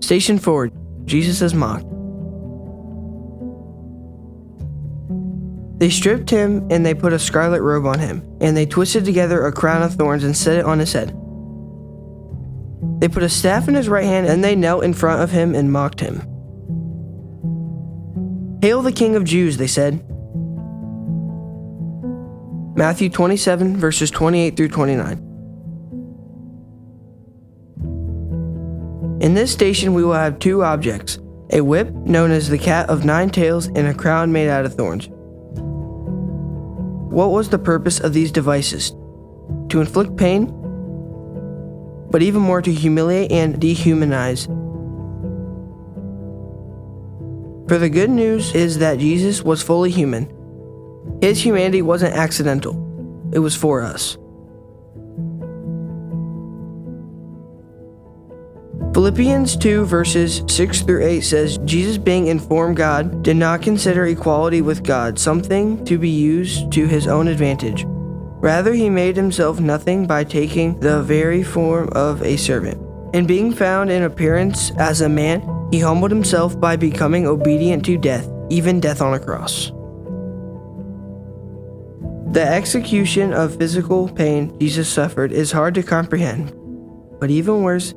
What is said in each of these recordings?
Station 4. Jesus is mocked. They stripped him, and they put a scarlet robe on him, and they twisted together a crown of thorns and set it on his head. They put a staff in his right hand, and they knelt in front of him and mocked him. "Hail the King of Jews," they said. Matthew 27, verses 28 through 29. In this station we will have two objects, a whip known as the cat of nine tails and a crown made out of thorns. What was the purpose of these devices? To inflict pain, but even more to humiliate and dehumanize. For the good news is that Jesus was fully human. His humanity wasn't accidental. It was for us. Philippians 2 verses 6 through 8 says, Jesus, being in form God, did not consider equality with God something to be used to his own advantage. Rather, he made himself nothing by taking the very form of a servant. And being found in appearance as a man, he humbled himself by becoming obedient to death, even death on a cross. The execution of physical pain Jesus suffered is hard to comprehend, but even worse,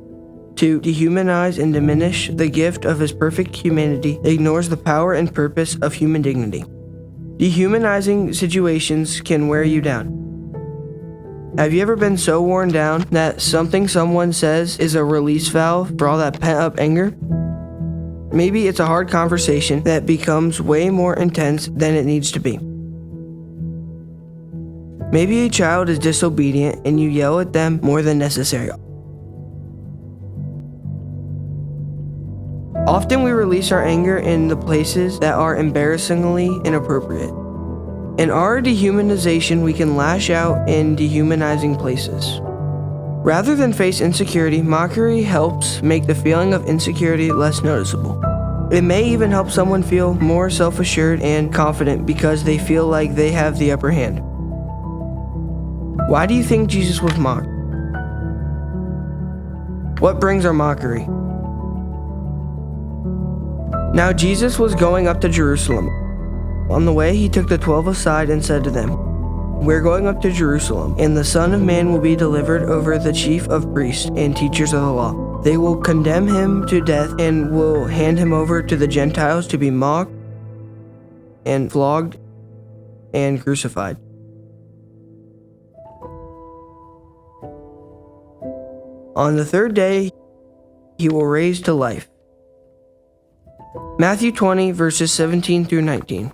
to dehumanize and diminish the gift of his perfect humanity ignores the power and purpose of human dignity. Dehumanizing situations can wear you down. Have you ever been so worn down that something someone says is a release valve for all that pent-up anger? Maybe it's a hard conversation that becomes way more intense than it needs to be. Maybe a child is disobedient and you yell at them more than necessary. Often we release our anger in the places that are embarrassingly inappropriate. In our dehumanization, we can lash out in dehumanizing places. Rather than face insecurity, mockery helps make the feeling of insecurity less noticeable. It may even help someone feel more self-assured and confident because they feel like they have the upper hand. Why do you think Jesus was mocked? What brings our mockery? Now Jesus was going up to Jerusalem. On the way, he took the 12 aside and said to them, "We're going up to Jerusalem, and the Son of Man will be delivered over the chief of priests and teachers of the law. They will condemn him to death and will hand him over to the Gentiles to be mocked and flogged and crucified. On the third day, he will raise to life." Matthew 20, verses 17 through 19.